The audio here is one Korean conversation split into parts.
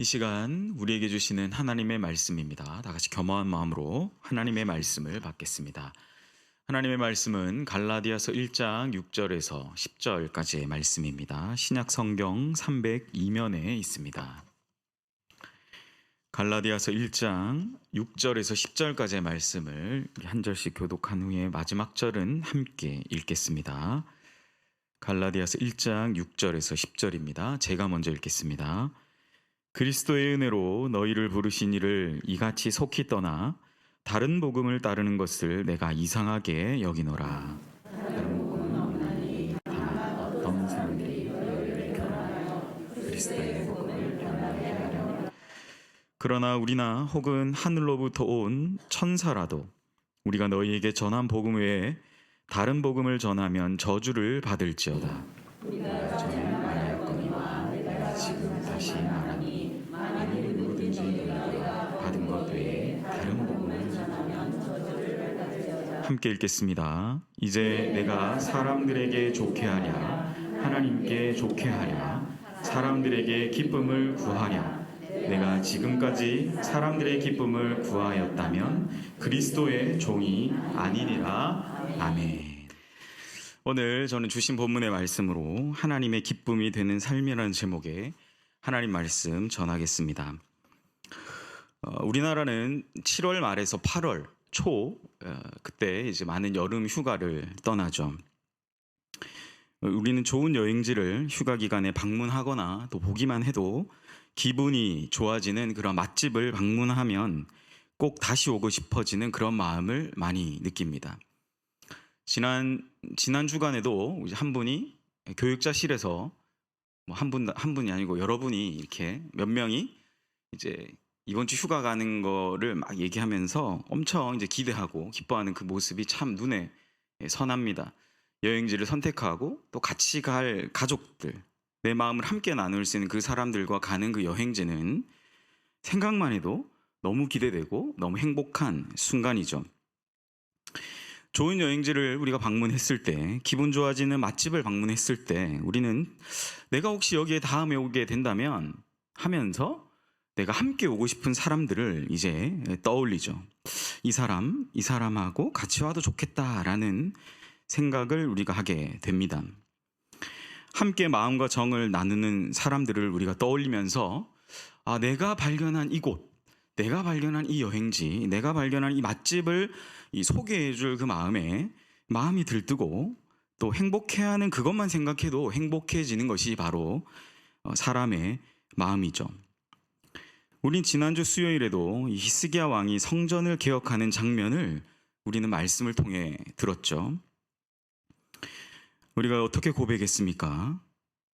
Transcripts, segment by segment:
이 시간 우리에게 주시는 하나님의 말씀입니다. 다 같이 겸허한 마음으로 하나님의 말씀을 받겠습니다. 하나님의 말씀은 갈라디아서 1장 6절에서 10절까지의 말씀입니다. 신약 성경 302면에 있습니다. 갈라디아서 1장 6절에서 10절까지의 말씀을 한 절씩 교독한 후에 마지막 절은 함께 읽겠습니다. 갈라디아서 1장 6절에서 10절입니다. 제가 먼저 읽겠습니다. 그리스도의 은혜로 너희를 부르신 이를 이같이 속히 떠나 다른 복음을 따르는 것을 내가 이상하게 여기노라. 다른 복음은 아니 다만 어떤 사람들이 너희를 교란하여 그리스도의 복음을 변하게 하려. 그러나 우리나 혹은 하늘로부터 온 천사라도 우리가 너희에게 전한 복음 외에 다른 복음을 전하면 저주를 받을지어다. 우리가 전에 말하였거니와 내가 지금 다시 말하니 만일 누구든지 너희가 받은 것 외에 다른 복음을 전하면 저주를 받을지어다. 함께 읽겠습니다. 이제 내가 사람들에게 좋게 하랴 하나님께 좋게 하랴 사람들에게 기쁨을 구하랴. 내가 지금까지 사람들의 기쁨을 구하였다면 그리스도의 종이 아니니라. 아멘. 오늘 저는 주신 본문의 말씀으로 하나님의 기쁨이 되는 삶이라는 제목의 하나님 말씀 전하겠습니다. 우리나라는 7월 말에서 8월 초 그때 이제 많은 여름 휴가를 떠나죠. 우리는 좋은 여행지를 휴가 기간에 방문하거나 또 보기만 해도 기분이 좋아지는 그런 맛집을 방문하면 꼭 다시 오고 싶어지는 그런 마음을 많이 느낍니다. 지난 주간에도 한 분이 교육자실에서 뭐 한 분이 아니고 여러분이 이렇게 몇 명이 이제 이번 주 휴가 가는 거를 막 얘기하면서 엄청 이제 기대하고 기뻐하는 그 모습이 참 눈에 선합니다. 여행지를 선택하고 또 같이 갈 가족들, 내 마음을 함께 나눌 수 있는 그 사람들과 가는 그 여행지는 생각만 해도 너무 기대되고 너무 행복한 순간이죠. 좋은 여행지를 우리가 방문했을 때, 기분 좋아지는 맛집을 방문했을 때 우리는 내가 혹시 여기에 다음에 오게 된다면 하면서 내가 함께 오고 싶은 사람들을 이제 떠올리죠. 이 사람하고 같이 와도 좋겠다라는 생각을 우리가 하게 됩니다. 함께 마음과 정을 나누는 사람들을 우리가 떠올리면서 내가 발견한 이곳, 내가 발견한 이 여행지, 내가 발견한 이 맛집을 소개해줄 그 마음이 들뜨고 또 행복해하는 그것만 생각해도 행복해지는 것이 바로 사람의 마음이죠. 우린 지난주 수요일에도 이 히스기야 왕이 성전을 개혁하는 장면을 우리는 말씀을 통해 들었죠. 우리가 어떻게 고백했습니까?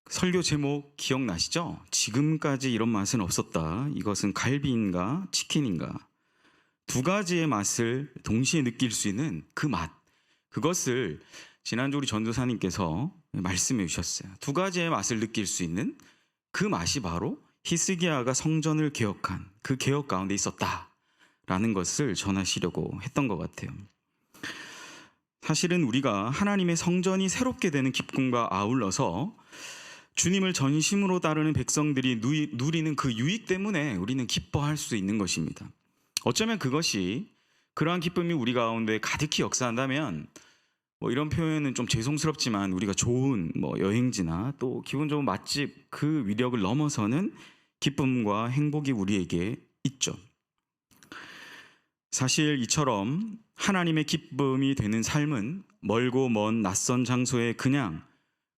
설교 제목 기억나시죠? 지금까지 이런 맛은 없었다. 이것은 갈비인가 치킨인가? 두 가지의 맛을 동시에 느낄 수 있는 그 맛, 그것을 지난주 우리 전도사님께서 말씀해 주셨어요. 두 가지의 맛을 느낄 수 있는 그 맛이 바로 히스기야가 성전을 개혁한 그 개혁 가운데 있었다라는 것을 전하시려고 했던 것 같아요. 사실은 우리가 하나님의 성전이 새롭게 되는 기쁨과 아울러서 주님을 전심으로 따르는 백성들이 누리는 그 유익 때문에 우리는 기뻐할 수 있는 것입니다. 어쩌면 그것이 그러한 기쁨이 우리 가운데 가득히 역사한다면 이런 표현은 좀 죄송스럽지만 우리가 좋은 여행지나 또 기분 좋은 맛집 그 위력을 넘어서는 기쁨과 행복이 우리에게 있죠. 사실 이처럼 하나님의 기쁨이 되는 삶은 멀고 먼 낯선 장소에 그냥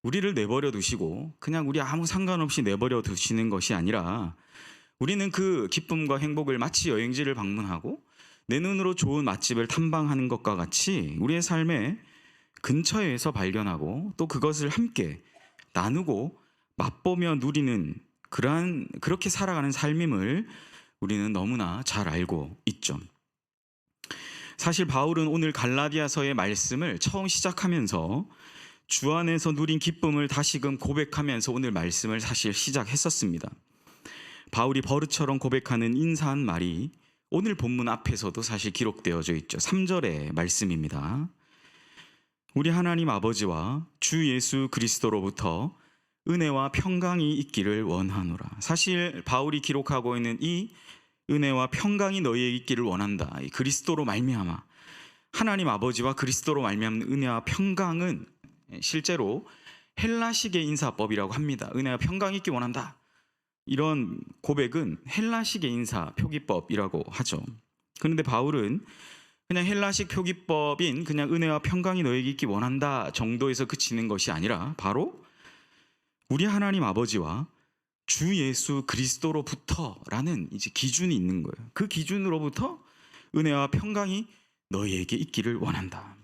우리를 내버려 두시고 그냥 우리 아무 상관없이 내버려 두시는 것이 아니라 우리는 그 기쁨과 행복을 마치 여행지를 방문하고 내 눈으로 좋은 맛집을 탐방하는 것과 같이 우리의 삶에 근처에서 발견하고 또 그것을 함께 나누고 맛보며 누리는 그렇게 살아가는 삶임을 우리는 너무나 잘 알고 있죠. 사실 바울은 오늘 갈라디아서의 말씀을 처음 시작하면서 주 안에서 누린 기쁨을 다시금 고백하면서 오늘 말씀을 사실 시작했었습니다. 바울이 버릇처럼 고백하는 인사한 말이 오늘 본문 앞에서도 사실 기록되어져 있죠. 3절의 말씀입니다. 우리 하나님 아버지와 주 예수 그리스도로부터 은혜와 평강이 있기를 원하노라. 사실 바울이 기록하고 있는 이 은혜와 평강이 너희에게 있기를 원한다. 이 그리스도로 말미암아 하나님 아버지와 그리스도로 말미암는 은혜와 평강은 실제로 헬라식의 인사법이라고 합니다. 은혜와 평강이 있기 원한다. 이런 고백은 헬라식의 인사 표기법이라고 하죠. 그런데 바울은 그냥 헬라식 표기법인 그냥 은혜와 평강이 너에게 있기 원한다 정도에서 그치는 것이 아니라 바로 우리 하나님 아버지와 주 예수 그리스도로부터라는 이제 기준이 있는 거예요. 그 기준으로부터 은혜와 평강이 너희에게 있기를 원한다.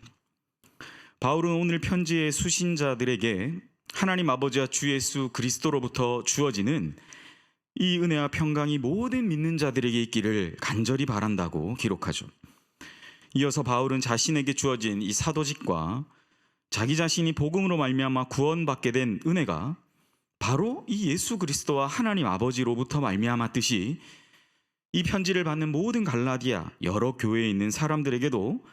바울은 오늘 편지의 수신자들에게 하나님 아버지와 주 예수 그리스도로부터 주어지는 이 은혜와 평강이 모든 믿는 자들에게 있기를 간절히 바란다고 기록하죠. 이어서 바울은 자신에게 주어진 이 사도직과 자기 자신이 복음으로 말미암아 구원받게 된 은혜가 바로 이 예수 그리스도와 하나님 아버지로부터 말미암았듯이 이 편지를 받는 모든 갈라디아 여러 교회에 있는 사람들에게도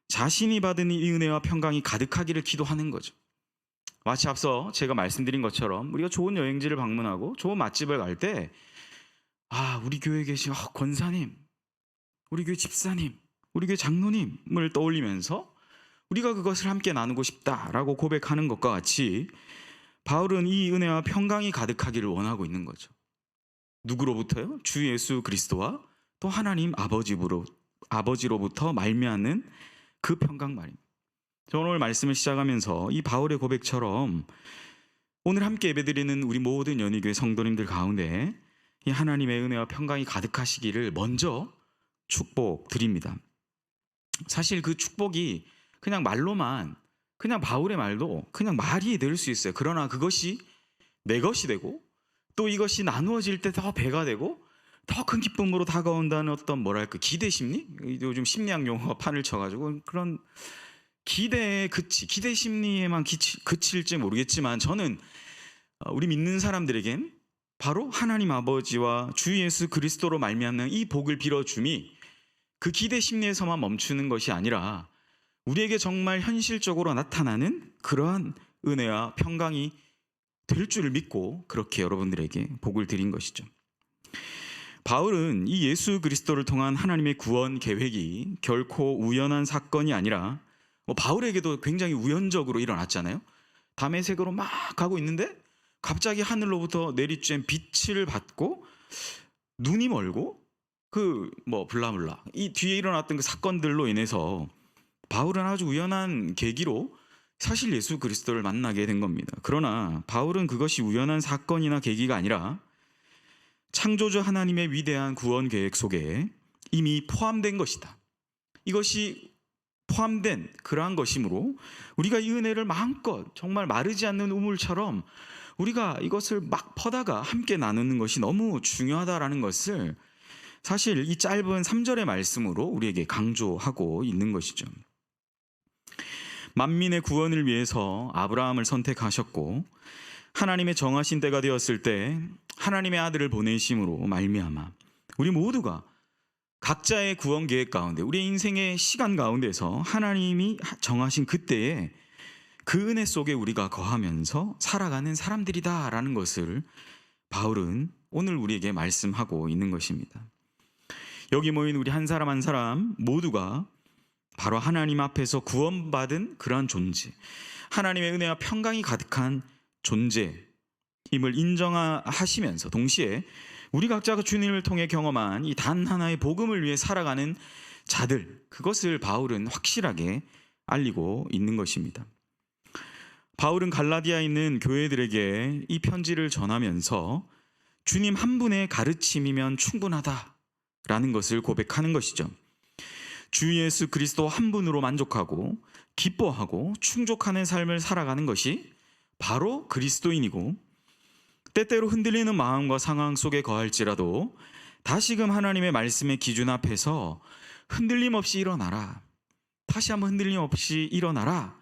자신이 받은 이 은혜와 평강이 가득하기를 기도하는 거죠. 마치 앞서 제가 말씀드린 것처럼 우리가 좋은 여행지를 방문하고 좋은 맛집을 갈 때 우리 교회에 계신 권사님, 우리 교회 집사님, 우리 교회 장로님을 떠올리면서 우리가 그것을 함께 나누고 싶다라고 고백하는 것과 같이 바울은 이 은혜와 평강이 가득하기를 원하고 있는 거죠. 누구로부터요? 주 예수 그리스도와 또 하나님 아버지로부터 말미암는 그 평강 말입니다. 저는 오늘 말씀을 시작하면서 이 바울의 고백처럼 오늘 함께 예배드리는 우리 모든 연희교회 성도님들 가운데 이 하나님의 은혜와 평강이 가득하시기를 먼저 축복드립니다. 사실 그 축복이 그냥 말로만 그냥 바울의 말도 그냥 말이 될 수 있어요. 그러나 그것이 내 것이 되고 또 이것이 나누어질 때 더 배가 되고 더 큰 기쁨으로 다가온다는 어떤 기대 심리? 요즘 심리학 용어가 판을 쳐가지고 그런 기대 심리에만 그칠지 모르겠지만 저는 우리 믿는 사람들에겐 바로 하나님 아버지와 주 예수 그리스도로 말미암는 이 복을 빌어줌이 그 기대 심리에서만 멈추는 것이 아니라 우리에게 정말 현실적으로 나타나는 그러한 은혜와 평강이 될 줄을 믿고 그렇게 여러분들에게 복을 드린 것이죠. 바울은 이 예수 그리스도를 통한 하나님의 구원 계획이 결코 우연한 사건이 아니라 바울에게도 굉장히 우연적으로 일어났잖아요. 다메섹으로 막 가고 있는데 갑자기 하늘로부터 내리쬐는 빛을 받고 눈이 멀고 블라블라 이 뒤에 일어났던 그 사건들로 인해서 바울은 아주 우연한 계기로 사실 예수 그리스도를 만나게 된 겁니다. 그러나 바울은 그것이 우연한 사건이나 계기가 아니라 창조주 하나님의 위대한 구원 계획 속에 이미 포함된 것이다. 이것이 포함된 그러한 것이므로 우리가 이 은혜를 마음껏 정말 마르지 않는 우물처럼 우리가 이것을 막 퍼다가 함께 나누는 것이 너무 중요하다라는 것을 사실 이 짧은 3절의 말씀으로 우리에게 강조하고 있는 것이죠. 만민의 구원을 위해서 아브라함을 선택하셨고 하나님의 정하신 때가 되었을 때 하나님의 아들을 보내심으로 말미암아 우리 모두가 각자의 구원 계획 가운데 우리의 인생의 시간 가운데서 하나님이 정하신 그때에 그 은혜 속에 우리가 거하면서 살아가는 사람들이다라는 것을 바울은 오늘 우리에게 말씀하고 있는 것입니다. 여기 모인 우리 한 사람 한 사람 모두가 바로 하나님 앞에서 구원받은 그러한 존재, 하나님의 은혜와 평강이 가득한 존재임을 인정하시면서 동시에 우리 각자가 주님을 통해 경험한 이 단 하나의 복음을 위해 살아가는 자들, 그것을 바울은 확실하게 알리고 있는 것입니다. 바울은 갈라디아에 있는 교회들에게 이 편지를 전하면서 주님 한 분의 가르침이면 충분하다라는 것을 고백하는 것이죠. 주 예수 그리스도 한 분으로 만족하고 기뻐하고 충족하는 삶을 살아가는 것이 바로 그리스도인이고 때때로 흔들리는 마음과 상황 속에 거할지라도 다시금 하나님의 말씀의 기준 앞에서 흔들림 없이 일어나라. 다시 한번 흔들림 없이 일어나라.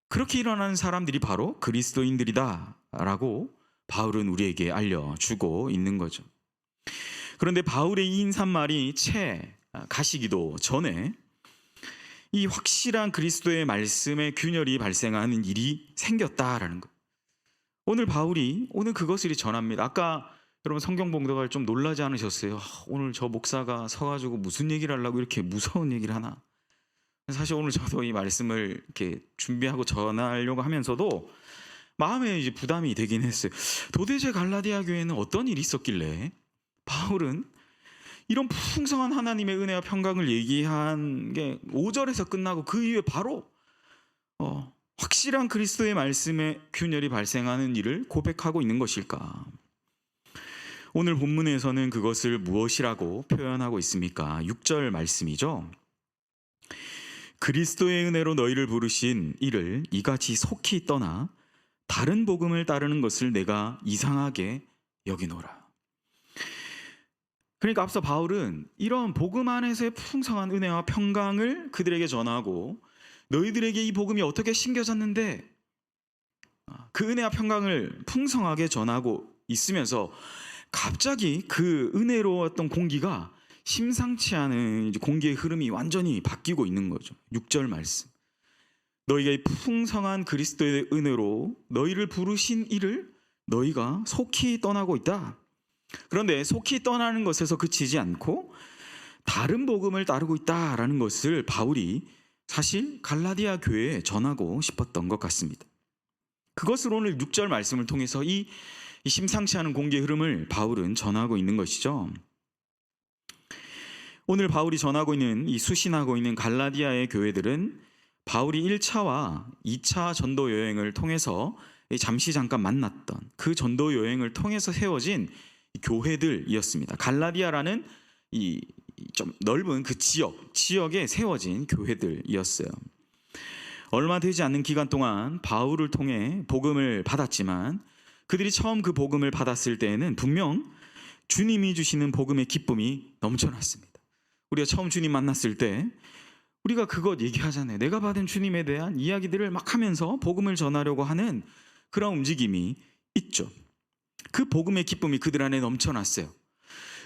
그렇게 일어나는 사람들이 바로 그리스도인들이다 라고 바울은 우리에게 알려주고 있는 거죠. 그런데 바울의 이 인사말이 채 가시기도 전에 이 확실한 그리스도의 말씀의 균열이 발생하는 일이 생겼다라는 것. 오늘 바울이 오늘 그것을 전합니다. 아까 여러분 성경 봉독할 좀 놀라지 않으셨어요? 오늘 저 목사가 서가지고 무슨 얘기를 하려고 이렇게 무서운 얘기를 하나? 사실 오늘 저도 이 말씀을 이렇게 준비하고 전하려고 하면서도 마음에 이제 부담이 되긴 했어요. 도대체 갈라디아 교회는 어떤 일이 있었길래 바울은 이런 풍성한 하나님의 은혜와 평강을 얘기한 게 5절에서 끝나고 그 이후에 바로 확실한 그리스도의 말씀의 균열이 발생하는 일을 고백하고 있는 것일까? 오늘 본문에서는 그것을 무엇이라고 표현하고 있습니까? 6절 말씀이죠. 그리스도의 은혜로 너희를 부르신 이를 이같이 속히 떠나 다른 복음을 따르는 것을 내가 이상하게 여기노라. 그러니까 앞서 바울은 이런 복음 안에서의 풍성한 은혜와 평강을 그들에게 전하고 너희들에게 이 복음이 어떻게 심겨졌는데 그 은혜와 평강을 풍성하게 전하고 있으면서 갑자기 그 은혜로웠던 공기가 심상치 않은 공기의 흐름이 완전히 바뀌고 있는 거죠. 6절 말씀. 너희가 이 풍성한 그리스도의 은혜로 너희를 부르신 이를 너희가 속히 떠나고 있다. 그런데 속히 떠나는 것에서 그치지 않고 다른 복음을 따르고 있다라는 것을 바울이 사실 갈라디아 교회에 전하고 싶었던 것 같습니다. 그것을 오늘 6절 말씀을 통해서 이 심상치 않은 공기의 흐름을 바울은 전하고 있는 것이죠. 오늘 바울이 전하고 있는 이 수신하고 있는 갈라디아의 교회들은 바울이 1차와 2차 전도 여행을 통해서 잠깐 만났던 그 전도 여행을 통해서 세워진 교회들이었습니다. 갈라디아라는 이 좀 넓은 그 지역에 세워진 교회들이었어요. 얼마 되지 않는 기간 동안 바울을 통해 복음을 받았지만 그들이 처음 그 복음을 받았을 때에는 분명 주님이 주시는 복음의 기쁨이 넘쳐났습니다. 우리가 처음 주님 만났을 때 우리가 그것 얘기하잖아요. 내가 받은 주님에 대한 이야기들을 막 하면서 복음을 전하려고 하는 그런 움직임이 있죠. 그 복음의 기쁨이 그들 안에 넘쳐났어요.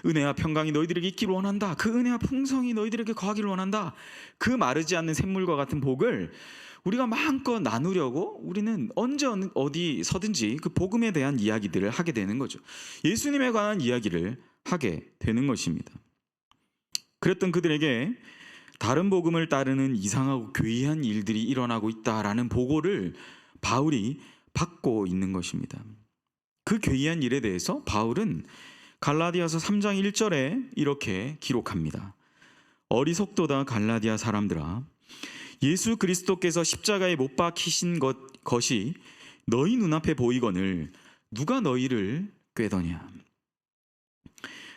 은혜와 평강이 너희들에게 있기를 원한다. 그 은혜와 풍성이 너희들에게 거하기를 원한다. 그 마르지 않는 샘물과 같은 복을 우리가 마음껏 나누려고 우리는 언제 어디 서든지 그 복음에 대한 이야기들을 하게 되는 거죠. 예수님에 관한 이야기를 하게 되는 것입니다. 그랬던 그들에게 다른 복음을 따르는 이상하고 괴이한 일들이 일어나고 있다라는 보고를 바울이 받고 있는 것입니다. 그 괴이한 일에 대해서 바울은 갈라디아서 3장 1절에 이렇게 기록합니다. 어리석도다 갈라디아 사람들아, 예수 그리스도께서 십자가에 못 박히신 것이 너희 눈앞에 보이거늘 누가 너희를 꾀더냐.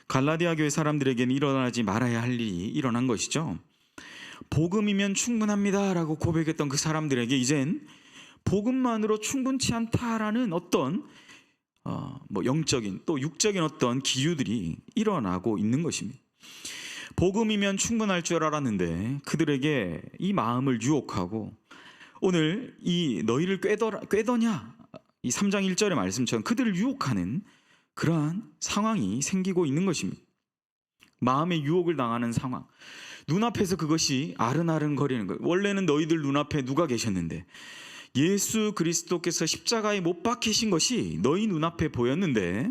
갈라디아 교회 사람들에게는 일어나지 말아야 할 일이 일어난 것이죠. 복음이면 충분합니다 라고 고백했던 그 사람들에게 이젠 복음만으로 충분치 않다라는 어떤 영적인 또 육적인 어떤 기류들이 일어나고 있는 것입니다. 복음이면 충분할 줄 알았는데 그들에게 이 마음을 유혹하고 오늘 이 너희를 꾀더냐 이 3장 1절의 말씀처럼 그들을 유혹하는 그러한 상황이 생기고 있는 것입니다. 마음의 유혹을 당하는 상황, 눈앞에서 그것이 아른아른거리는 거예요. 원래는 너희들 눈앞에 누가 계셨는데 예수 그리스도께서 십자가에 못 박히신 것이 너희 눈앞에 보였는데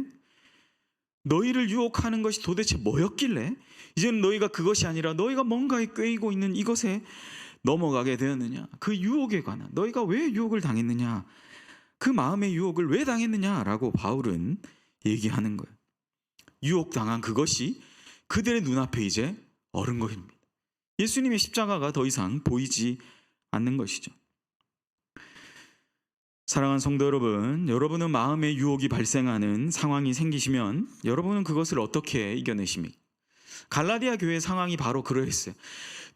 너희를 유혹하는 것이 도대체 뭐였길래 이제는 너희가 그것이 아니라 너희가 뭔가에 꿰이고 있는 이것에 넘어가게 되었느냐. 그 유혹에 관한 너희가 왜 유혹을 당했느냐, 그 마음의 유혹을 왜 당했느냐라고 바울은 얘기하는 거예요. 유혹당한 그것이 그들의 눈앞에 이제 어른거립니다. 예수님의 십자가가 더 이상 보이지 않는 것이죠. 사랑하는 성도 여러분, 여러분은 마음의 유혹이 발생하는 상황이 생기시면 여러분은 그것을 어떻게 이겨내십니까? 갈라디아 교회의 상황이 바로 그러했어요.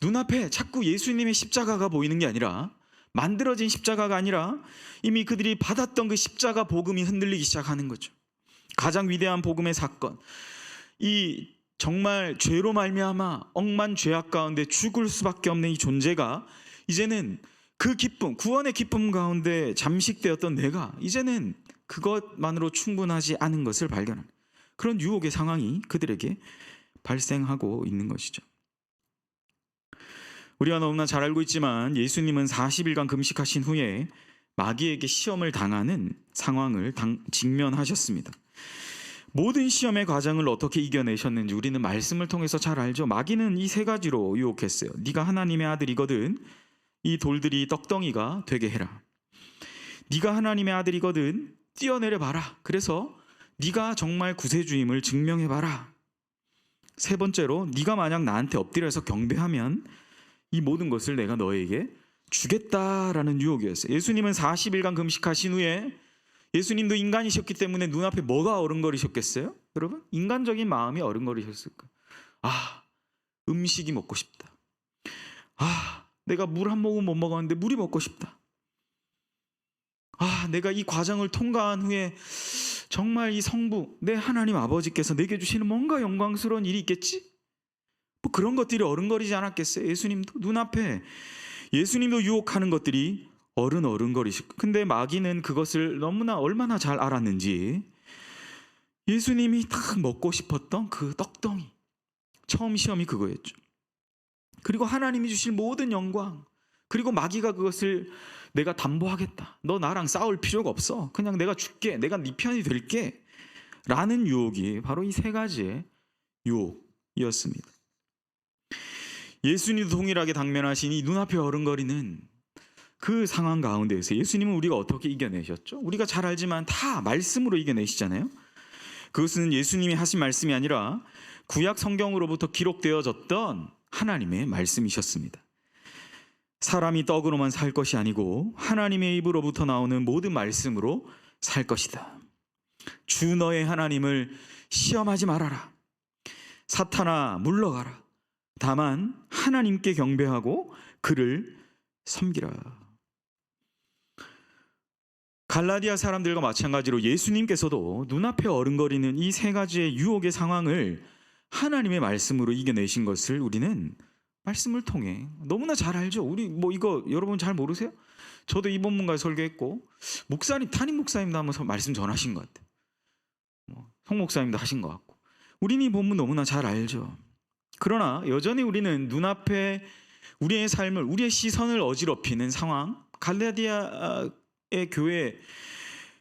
눈앞에 자꾸 예수님의 십자가가 보이는 게 아니라, 만들어진 십자가가 아니라 이미 그들이 받았던 그 십자가 복음이 흔들리기 시작하는 거죠. 가장 위대한 복음의 사건, 이 정말 죄로 말미암아 억만 죄악 가운데 죽을 수밖에 없는 이 존재가 이제는 그 기쁨, 구원의 기쁨 가운데 잠식되었던 내가 이제는 그것만으로 충분하지 않은 것을 발견하는 그런 유혹의 상황이 그들에게 발생하고 있는 것이죠. 우리가 너무나 잘 알고 있지만 예수님은 40일간 금식하신 후에 마귀에게 시험을 당하는 상황을 직면하셨습니다. 모든 시험의 과정을 어떻게 이겨내셨는지 우리는 말씀을 통해서 잘 알죠. 마귀는 이 세 가지로 유혹했어요. 네가 하나님의 아들이거든 이 돌들이 떡덩이가 되게 해라. 네가 하나님의 아들이거든 뛰어내려 봐라. 그래서 네가 정말 구세주임을 증명해 봐라. 세 번째로 네가 만약 나한테 엎드려서 경배하면 이 모든 것을 내가 너에게 주겠다라는 유혹이었어요. 예수님은 40일간 금식하신 후에 예수님도 인간이셨기 때문에 눈앞에 뭐가 어른거리셨겠어요? 여러분, 인간적인 마음이 어른거리셨을까? 음식이 먹고 싶다. 내가 물 한 모금 못 먹었는데 물이 먹고 싶다. 내가 이 과정을 통과한 후에 정말 이 성부, 내 하나님 아버지께서 내게 주시는 뭔가 영광스러운 일이 있겠지? 뭐 그런 것들이 어른거리지 않았겠어요? 예수님도 눈앞에 예수님도 유혹하는 것들이 어른거리시고, 근데 마귀는 그것을 너무나 얼마나 잘 알았는지 예수님이 딱 먹고 싶었던 그 떡덩이, 처음 시험이 그거였죠. 그리고 하나님이 주실 모든 영광, 그리고 마귀가 그것을 내가 담보하겠다. 너 나랑 싸울 필요가 없어. 그냥 내가 줄게. 내가 네 편이 될게. 라는 유혹이 바로 이 세 가지의 유혹이었습니다. 예수님도 동일하게 당면하신 이 눈앞에 어른거리는 그 상황 가운데에서 예수님은 우리가 어떻게 이겨내셨죠? 우리가 잘 알지만 다 말씀으로 이겨내시잖아요. 그것은 예수님이 하신 말씀이 아니라 구약 성경으로부터 기록되어졌던 하나님의 말씀이셨습니다. 사람이 떡으로만 살 것이 아니고 하나님의 입으로부터 나오는 모든 말씀으로 살 것이다. 주 너의 하나님을 시험하지 말아라. 사탄아 물러가라. 다만 하나님께 경배하고 그를 섬기라. 갈라디아 사람들과 마찬가지로 예수님께서도 눈앞에 어른거리는 이 세 가지의 유혹의 상황을 하나님의 말씀으로 이겨내신 것을 우리는 말씀을 통해 너무나 잘 알죠. 우리 이거 여러분 잘 모르세요? 저도 이 본문까지 설교했고 담임 목사님도 한번 말씀 전하신 것 같아요. 송 목사님도 하신 것 같고 우리는 이 본문 너무나 잘 알죠. 그러나 여전히 우리는 눈앞에 우리의 삶을, 우리의 시선을 어지럽히는 상황, 갈라디아의 교회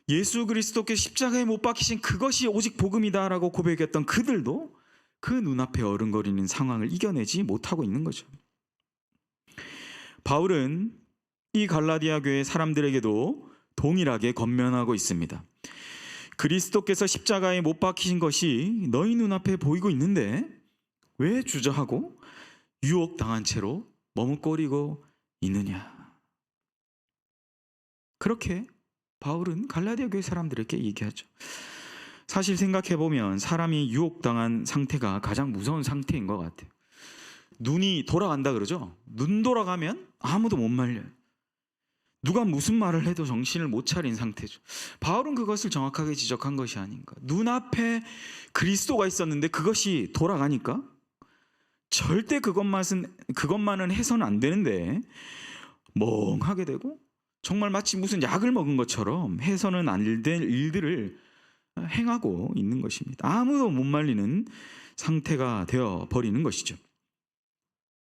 예수 그리스도께 십자가에 못 박히신 그것이 오직 복음이다라고 고백했던 그들도 그 눈앞에 어른거리는 상황을 이겨내지 못하고 있는 거죠. 바울은 이 갈라디아 교회 사람들에게도 동일하게 권면하고 있습니다. 그리스도께서 십자가에 못 박히신 것이 너희 눈앞에 보이고 있는데 왜 주저하고 유혹당한 채로 머뭇거리고 있느냐. 그렇게 바울은 갈라디아 교회 사람들에게 얘기하죠. 사실 생각해보면 사람이 유혹당한 상태가 가장 무서운 상태인 것 같아요. 눈이 돌아간다 그러죠. 눈 돌아가면 아무도 못 말려요. 누가 무슨 말을 해도 정신을 못 차린 상태죠. 바울은 그것을 정확하게 지적한 것이 아닌가. 눈앞에 그리스도가 있었는데 그것이 돌아가니까 절대 그것만은 해서는 안 되는데 멍하게 되고 정말 마치 무슨 약을 먹은 것처럼 해서는 안 될 일들을 행하고 있는 것입니다. 아무도 못 말리는 상태가 되어 버리는 것이죠.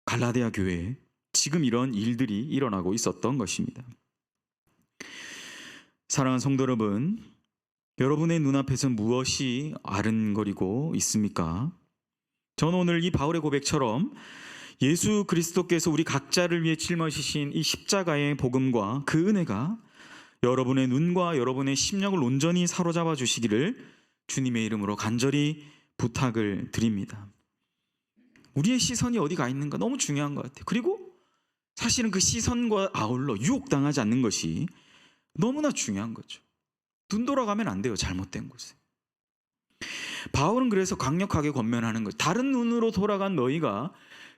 갈라디아 교회에 지금 이런 일들이 일어나고 있었던 것입니다. 사랑하는 성도 여러분, 여러분의 눈앞에서 무엇이 아른거리고 있습니까? 저는 오늘 이 바울의 고백처럼 예수 그리스도께서 우리 각자를 위해 짊어지신 이 십자가의 복음과 그 은혜가 여러분의 눈과 여러분의 심령을 온전히 사로잡아 주시기를 주님의 이름으로 간절히 부탁을 드립니다. 우리의 시선이 어디 가 있는가 너무 중요한 것 같아요. 그리고 사실은 그 시선과 아울러 유혹당하지 않는 것이 너무나 중요한 거죠. 눈 돌아가면 안 돼요. 잘못된 곳에. 바울은 그래서 강력하게 권면하는 거죠. 다른 눈으로 돌아간 너희가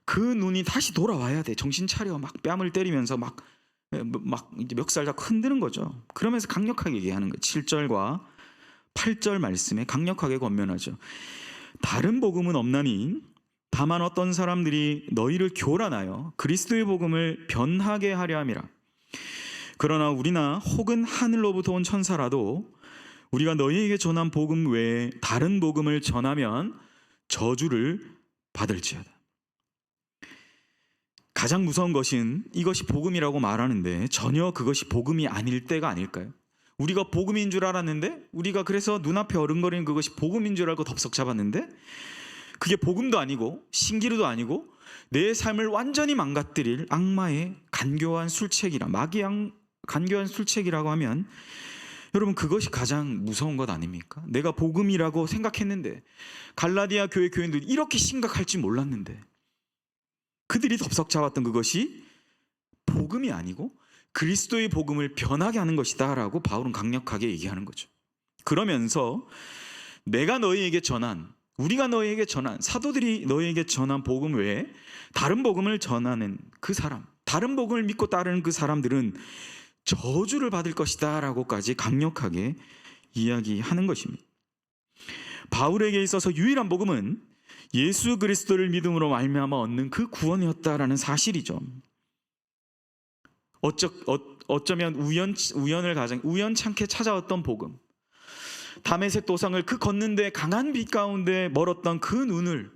그 눈이 다시 돌아와야 돼. 정신 차려. 막 뺨을 때리면서 막 이제 멱살 잡고 흔드는 거죠. 그러면서 강력하게 얘기하는 거예요. 7절과 8절 말씀에 강력하게 권면하죠. 다른 복음은 없나니 다만 어떤 사람들이 너희를 교란하여 그리스도의 복음을 변하게 하려 함이라. 그러나 우리나 혹은 하늘로부터 온 천사라도 우리가 너희에게 전한 복음 외에 다른 복음을 전하면 저주를 받을지어다. 가장 무서운 것은 이것이 복음이라고 말하는데 전혀 그것이 복음이 아닐 때가 아닐까요? 우리가 복음인 줄 알았는데, 우리가 그래서 눈앞에 어른거리는 그것이 복음인 줄 알고 덥석 잡았는데, 그게 복음도 아니고 신기루도 아니고 내 삶을 완전히 망가뜨릴 악마의 간교한 술책이라, 마귀의 간교한 술책이라고 하면, 여러분, 그것이 가장 무서운 것 아닙니까? 내가 복음이라고 생각했는데, 갈라디아 교회 교인들이 이렇게 심각할 줄 몰랐는데, 그들이 덥석 잡았던 그것이 복음이 아니고 그리스도의 복음을 변하게 하는 것이다 라고 바울은 강력하게 얘기하는 거죠. 그러면서 내가 너희에게 전한, 우리가 너희에게 전한, 사도들이 너희에게 전한 복음 외에 다른 복음을 전하는 그 사람, 다른 복음을 믿고 따르는 그 사람들은 저주를 받을 것이다 라고까지 강력하게 이야기하는 것입니다. 바울에게 있어서 유일한 복음은 예수 그리스도를 믿음으로 말미암아 얻는 그 구원이었다라는 사실이죠. 어쩌면 우연찮게 찾아왔던 복음, 다메섹 도상을 그 걷는데 강한 빛 가운데 멀었던 그 눈을,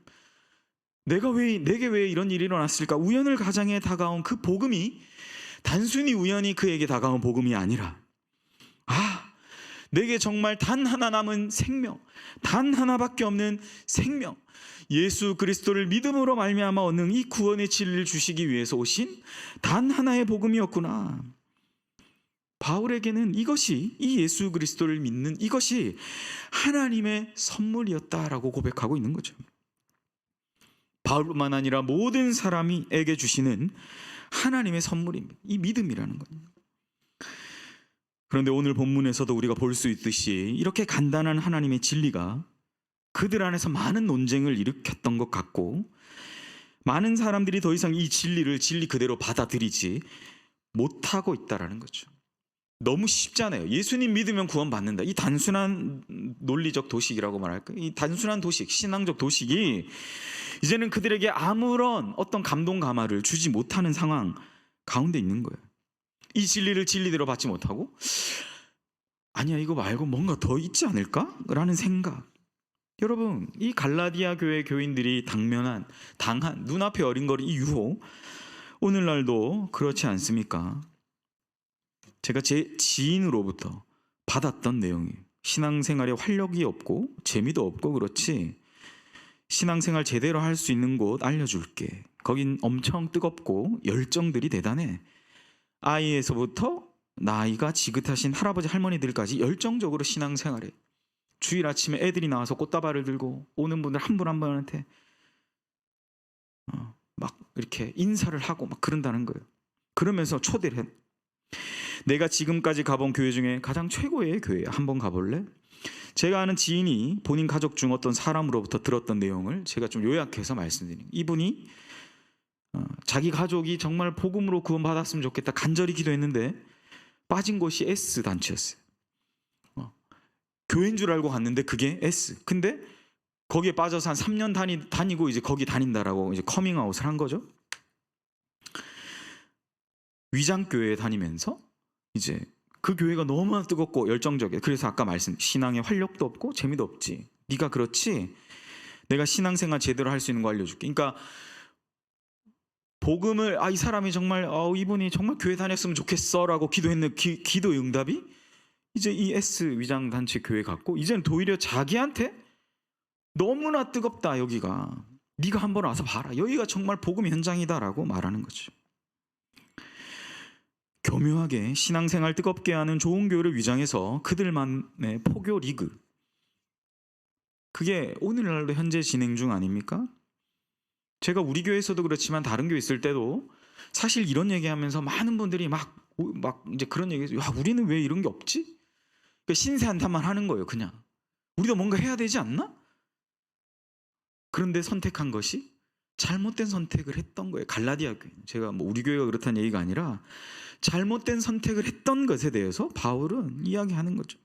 내게 왜 이런 일이 일어났을까? 우연을 가장해 다가온 그 복음이 단순히 우연히 그에게 다가온 복음이 아니라, 내게 정말 단 하나 남은 생명, 단 하나밖에 없는 생명, 예수 그리스도를 믿음으로 말미암아 얻는 이 구원의 진리를 주시기 위해서 오신 단 하나의 복음이었구나. 바울에게는 이것이, 이 예수 그리스도를 믿는 이것이 하나님의 선물이었다라고 고백하고 있는 거죠. 바울뿐만 아니라 모든 사람에게 주시는 하나님의 선물입니다. 이 믿음이라는 겁니다. 그런데 오늘 본문에서도 우리가 볼 수 있듯이 이렇게 간단한 하나님의 진리가 그들 안에서 많은 논쟁을 일으켰던 것 같고, 많은 사람들이 더 이상 이 진리를 진리 그대로 받아들이지 못하고 있다라는 거죠. 너무 쉽잖아요. 예수님 믿으면 구원받는다. 이 단순한 논리적 도식이라고 말할까요? 이 단순한 도식, 신앙적 도식이 이제는 그들에게 아무런 어떤 감동 감화를 주지 못하는 상황 가운데 있는 거예요. 이 진리를 진리대로 받지 못하고, 아니야, 이거 말고 뭔가 더 있지 않을까? 라는 생각. 여러분, 이 갈라디아 교회 교인들이 당한 눈앞에 어린거리 이 유혹, 오늘날도 그렇지 않습니까? 제가 제 지인으로부터 받았던 내용이, 신앙생활에 활력이 없고 재미도 없고 그렇지, 신앙생활 제대로 할 수 있는 곳 알려줄게. 거긴 엄청 뜨겁고 열정들이 대단해. 아이에서부터 나이가 지긋하신 할아버지 할머니들까지 열정적으로 신앙생활해. 주일 아침에 애들이 나와서 꽃다발을 들고 오는 분들 한 분 한 분한테 막 이렇게 인사를 하고 막 그런다는 거예요. 그러면서 초대를 해. 내가 지금까지 가본 교회 중에 가장 최고의 교회야. 한번 가볼래? 제가 아는 지인이 본인 가족 중 어떤 사람으로부터 들었던 내용을 제가 좀 요약해서 말씀드립니다. 이분이 자기 가족이 정말 복음으로 구원받았으면 좋겠다 간절히 기도했는데 빠진 곳이 S단체였어요. 교회인 줄 알고 갔는데 그게 S. 근데 거기에 빠져서 한 3년 다니고 이제 거기 다닌다라고 이제 커밍아웃을 한 거죠. 위장교회에 다니면서 이제 그 교회가 너무나 뜨겁고 열정적이에요. 그래서 아까 말씀, 신앙에 활력도 없고 재미도 없지. 네가 그렇지. 내가 신앙생활 제대로 할 수 있는 거 알려줄게. 그러니까 복음을, 이 사람이 정말 이분이 정말 교회 다녔으면 좋겠어라고 기도했는 기도의 응답이 이제 이 S 위장단체 교회 갔고, 이제는 도리어 자기한테 너무나 뜨겁다 여기가. 네가 한번 와서 봐라. 여기가 정말 복음 현장이다라고 말하는 거죠. 교묘하게 신앙생활 뜨겁게 하는 좋은 교회를 위장해서 그들만의 포교 리그, 그게 오늘날도 현재 진행 중 아닙니까? 제가 우리 교회에서도 그렇지만 다른 교회 있을 때도 사실 이런 얘기하면서 많은 분들이 막 이제 그런 얘기해서, 야, 우리는 왜 이런 게 없지? 그러니까 신세 한탄만 하는 거예요. 그냥 우리도 뭔가 해야 되지 않나? 그런데 선택한 것이 잘못된 선택을 했던 거예요. 갈라디아 교회, 제가 뭐 우리 교회가 그렇다는 얘기가 아니라 잘못된 선택을 했던 것에 대해서 바울은 이야기하는 거죠.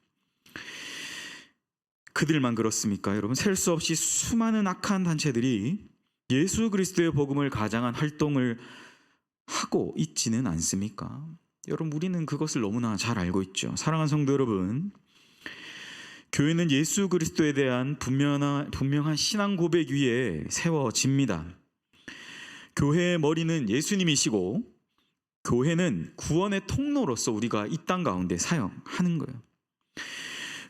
그들만 그렇습니까? 여러분, 셀 수 없이 수많은 악한 단체들이 예수 그리스도의 복음을 가장한 활동을 하고 있지는 않습니까? 여러분, 우리는 그것을 너무나 잘 알고 있죠. 사랑하는 성도 여러분, 교회는 예수 그리스도에 대한 분명한 신앙 고백 위에 세워집니다. 교회의 머리는 예수님이시고 교회는 구원의 통로로서 우리가 이 땅 가운데 사용하는 거예요.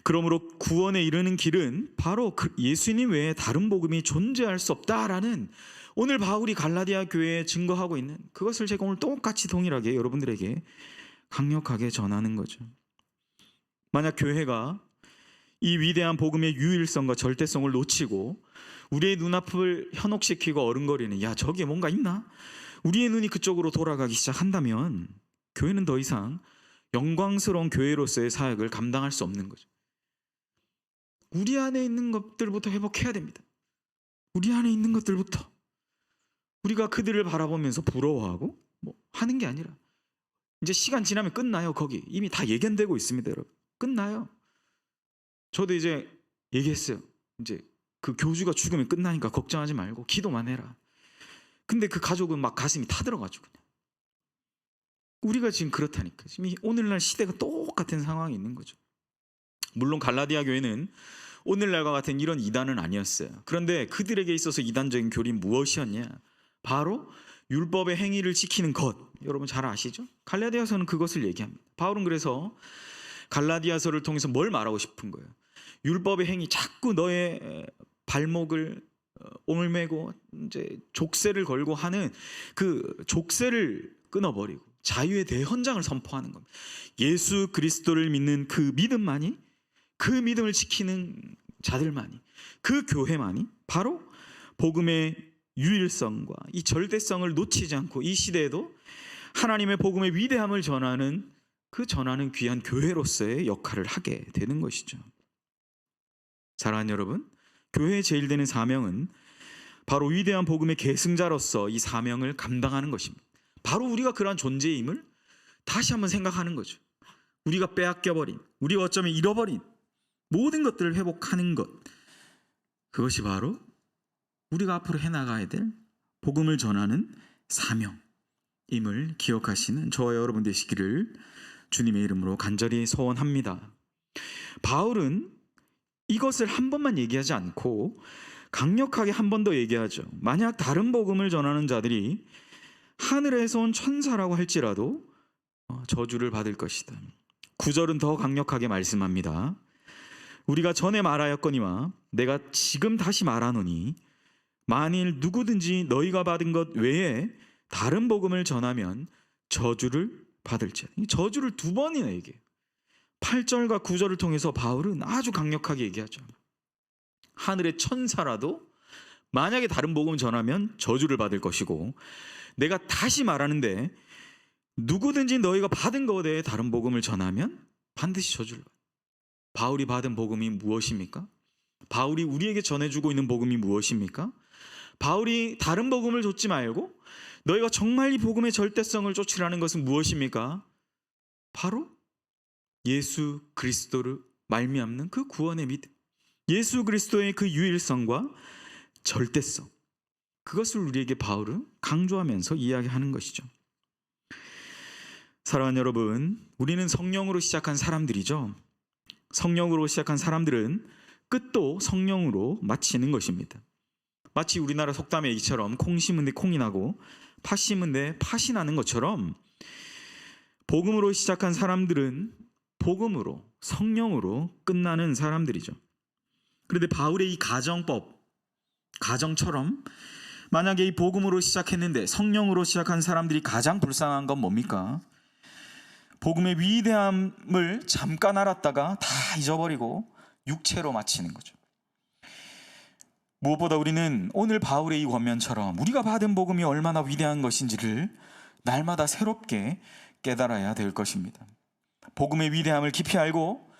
그러므로 구원에 이르는 길은 바로 예수님 외에 다른 복음이 존재할 수 없다라는 오늘 바울이 갈라디아 교회에 증거하고 있는 그것을 제가 오늘 똑같이 동일하게 여러분들에게 강력하게 전하는 거죠. 만약 교회가 이 위대한 복음의 유일성과 절대성을 놓치고 우리의 눈앞을 현혹시키고 어른거리는 야 저기에 뭔가 있나? 우리의 눈이 그쪽으로 돌아가기 시작한다면 교회는 더 이상 영광스러운 교회로서의 사역을 감당할 수 없는 거죠. 우리 안에 있는 것들부터 회복해야 됩니다. 우리 안에 있는 것들부터. 우리가 그들을 바라보면서 부러워하고 하는 게 아니라 이제 시간 지나면 끝나요. 거기 이미 다 예견되고 있습니다. 여러분 끝나요. 저도 이제 얘기했어요. 이제 그 교주가 죽으면 끝나니까 걱정하지 말고 기도만 해라. 근데 그 가족은 막 가슴이 타들어가지고 그냥. 우리가 지금 그렇다니까. 지금 오늘날 시대가 똑같은 상황이 있는 거죠. 물론 갈라디아 교회는 오늘날과 같은 이런 이단은 아니었어요. 그런데 그들에게 있어서 이단적인 교리는 무엇이었냐? 바로 율법의 행위를 지키는 것. 여러분 잘 아시죠? 갈라디아서는 그것을 얘기합니다. 바울은 그래서 갈라디아서를 통해서 뭘 말하고 싶은 거예요? 율법의 행위, 자꾸 너의 발목을 옹을매고 이제 족쇄를 걸고 하는 그 족쇄를 끊어버리고 자유의 대헌장을 선포하는 겁니다. 예수 그리스도를 믿는 그 믿음만이, 그 믿음을 지키는 자들만이, 그 교회만이 바로 복음의 유일성과 이 절대성을 놓치지 않고 이 시대에도 하나님의 복음의 위대함을 전하는 귀한 교회로서의 역할을 하게 되는 것이죠. 사랑하는 여러분, 교회의 제일 되는 사명은 바로 위대한 복음의 계승자로서 이 사명을 감당하는 것입니다. 바로 우리가 그러한 존재임을 다시 한번 생각하는 거죠. 우리가 빼앗겨버린, 우리가 어쩌면 잃어버린 모든 것들을 회복하는 것, 그것이 바로 우리가 앞으로 해나가야 될 복음을 전하는 사명임을 기억하시는 저와 여러분 되시기를 주님의 이름으로 간절히 소원합니다. 바울은 이것을 한 번만 얘기하지 않고 강력하게 한 번 더 얘기하죠. 만약 다른 복음을 전하는 자들이 하늘에서 온 천사라고 할지라도 저주를 받을 것이다. 9절은 더 강력하게 말씀합니다. 우리가 전에 말하였거니와 내가 지금 다시 말하노니 만일 누구든지 너희가 받은 것 외에 다른 복음을 전하면 저주를 받을지어다. 저주를 두 번이나 얘기해요. 8절과 9절을 통해서 바울은 아주 강력하게 얘기하죠. 하늘의 천사라도 만약에 다른 복음을 전하면 저주를 받을 것이고, 내가 다시 말하는데 누구든지 너희가 받은 것에 대해 다른 복음을 전하면 반드시 저주를 받아요. 바울이 받은 복음이 무엇입니까? 바울이 우리에게 전해주고 있는 복음이 무엇입니까? 바울이 다른 복음을 줬지 말고 너희가 정말 이 복음의 절대성을 쫓으라는 것은 무엇입니까? 바로 예수 그리스도를 말미암는 그 구원의 믿음, 예수 그리스도의 그 유일성과 절대성, 그것을 우리에게 바울은 강조하면서 이야기하는 것이죠. 사랑하는 여러분, 우리는 성령으로 시작한 사람들이죠. 성령으로 시작한 사람들은 끝도 성령으로 마치는 것입니다. 마치 우리나라 속담의 얘기처럼 콩 심은 데 콩이 나고 팥 심은 데 팥이 나는 것처럼 복음으로 시작한 사람들은 복음으로, 성령으로 끝나는 사람들이죠. 그런데 바울의 이 가정처럼 만약에 이 복음으로 시작했는데 성령으로 시작한 사람들이 가장 불쌍한 건 뭡니까? 복음의 위대함을 잠깐 알았다가 다 잊어버리고 육체로 마치는 거죠. 무엇보다 우리는 오늘 바울의 이 권면처럼 우리가 받은 복음이 얼마나 위대한 것인지를 날마다 새롭게 깨달아야 될 것입니다. 복음의 위대함을 깊이 알고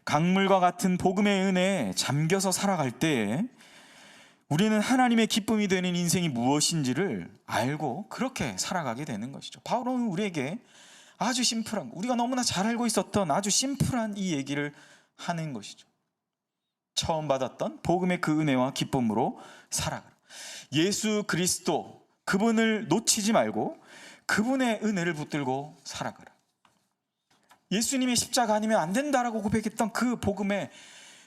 강물과 같은 복음의 은혜에 잠겨서 살아갈 때에 우리는 하나님의 기쁨이 되는 인생이 무엇인지를 알고 그렇게 살아가게 되는 것이죠. 바울은 우리에게 아주 심플한, 우리가 너무나 잘 알고 있었던 아주 심플한 이 얘기를 하는 것이죠. 처음 받았던 복음의 그 은혜와 기쁨으로 살아가라. 예수 그리스도, 그분을 놓치지 말고 그분의 은혜를 붙들고 살아가라. 예수님의 십자가 아니면 안 된다라고 고백했던 그 복음의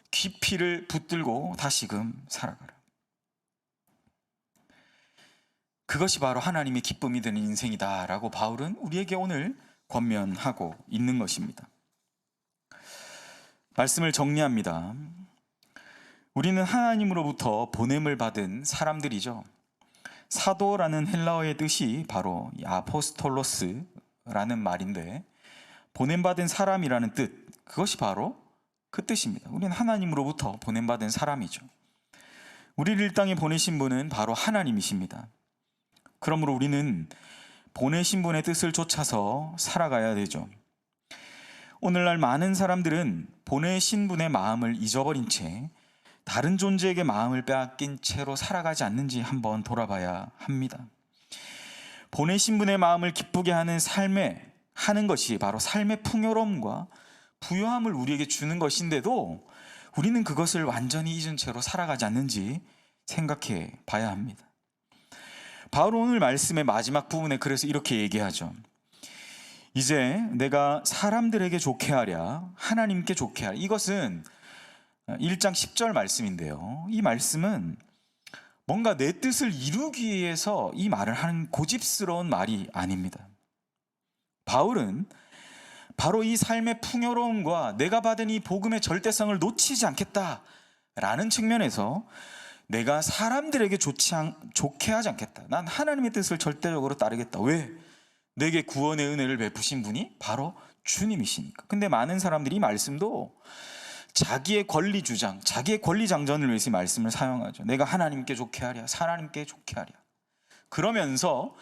깊이를 붙들고 다시금 살아가라. 그것이 바로 하나님의 기쁨이 되는 인생이다라고 바울은 우리에게 오늘 권면하고 있는 것입니다. 말씀을 정리합니다. 우리는 하나님으로부터 보냄을 받은 사람들이죠. 사도라는 헬라어의 뜻이 바로 아포스톨로스라는 말인데, 보냄받은 사람이라는 뜻, 그것이 바로 그 뜻입니다. 우리는 하나님으로부터 보냄받은 사람이죠. 우리를 이 땅에 보내신 분은 바로 하나님이십니다. 그러므로 우리는 보내신 분의 뜻을 쫓아서 살아가야 되죠. 오늘날 많은 사람들은 보내신 분의 마음을 잊어버린 채 다른 존재에게 마음을 빼앗긴 채로 살아가지 않는지 한번 돌아봐야 합니다. 보내신 분의 마음을 기쁘게 하는 하는 것이 바로 삶의 풍요로움과 부요함을 우리에게 주는 것인데도 우리는 그것을 완전히 잊은 채로 살아가지 않는지 생각해 봐야 합니다. 바울 오늘 말씀의 마지막 부분에 그래서 이렇게 얘기하죠. 이제 내가 사람들에게 좋게 하랴, 하나님께 좋게 하랴. 이것은 1장 10절 말씀인데요. 이 말씀은 뭔가 내 뜻을 이루기 위해서 이 말을 하는 고집스러운 말이 아닙니다. 바울은 바로 이 삶의 풍요로움과 내가 받은 이 복음의 절대성을 놓치지 않겠다라는 측면에서 내가 사람들에게 좋게 하지 않겠다. 난 하나님의 뜻을 절대적으로 따르겠다. 왜? 내게 구원의 은혜를 베푸신 분이 바로 주님이시니까. 근데 많은 사람들이 이 말씀도 자기의 권리 주장, 자기의 권리 장전을 위해서 이 말씀을 사용하죠. 내가 하나님께 좋게 하랴, 하나님께 좋게 하랴. 그러면서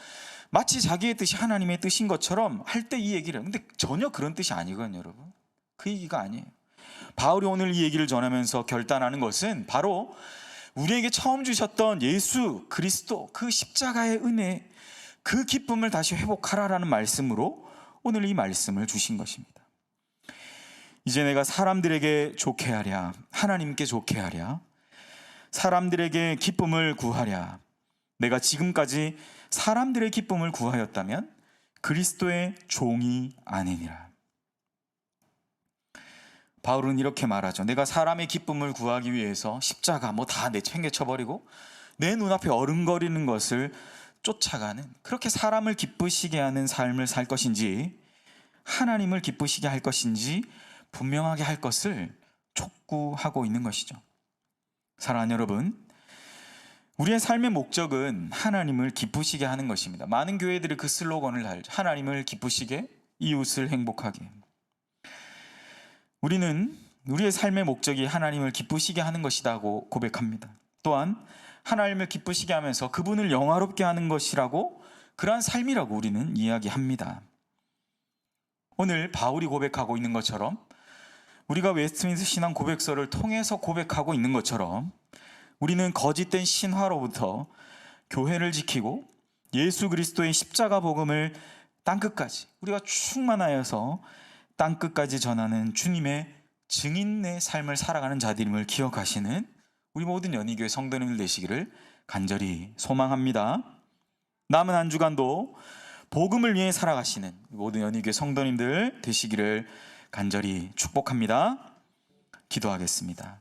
마치 자기의 뜻이 하나님의 뜻인 것처럼 할 때 이 얘기를 해요. 근데 전혀 그런 뜻이 아니거든요, 여러분. 그 얘기가 아니에요. 바울이 오늘 이 얘기를 전하면서 결단하는 것은 바로 우리에게 처음 주셨던 예수 그리스도 그 십자가의 은혜, 그 기쁨을 다시 회복하라라는 말씀으로 오늘 이 말씀을 주신 것입니다. 이제 내가 사람들에게 좋게 하랴, 하나님께 좋게 하랴, 사람들에게 기쁨을 구하랴. 내가 지금까지 사람들의 기쁨을 구하였다면 그리스도의 종이 아니니라. 바울은 이렇게 말하죠. 내가 사람의 기쁨을 구하기 위해서 십자가 다 내팽개쳐버리고 내 눈앞에 어른거리는 것을 쫓아가는, 그렇게 사람을 기쁘시게 하는 삶을 살 것인지 하나님을 기쁘시게 할 것인지 분명하게 할 것을 촉구하고 있는 것이죠. 사랑하는 여러분, 우리의 삶의 목적은 하나님을 기쁘시게 하는 것입니다. 많은 교회들이 그 슬로건을 달죠. 하나님을 기쁘시게, 이웃을 행복하게. 우리는 우리의 삶의 목적이 하나님을 기쁘시게 하는 것이라고 고백합니다. 또한 하나님을 기쁘시게 하면서 그분을 영화롭게 하는 것이라고, 그러한 삶이라고 우리는 이야기합니다. 오늘 바울이 고백하고 있는 것처럼, 우리가 웨스트민스터 신앙 고백서를 통해서 고백하고 있는 것처럼, 우리는 거짓된 신화로부터 교회를 지키고 예수 그리스도의 십자가 복음을 땅끝까지, 우리가 충만하여서 땅끝까지 전하는 주님의 증인의 삶을 살아가는 자들임을 기억하시는 우리 모든 연희교회 성도님들 되시기를 간절히 소망합니다. 남은 한 주간도 복음을 위해 살아가시는 모든 연희교회 성도님들 되시기를 간절히 축복합니다. 기도하겠습니다.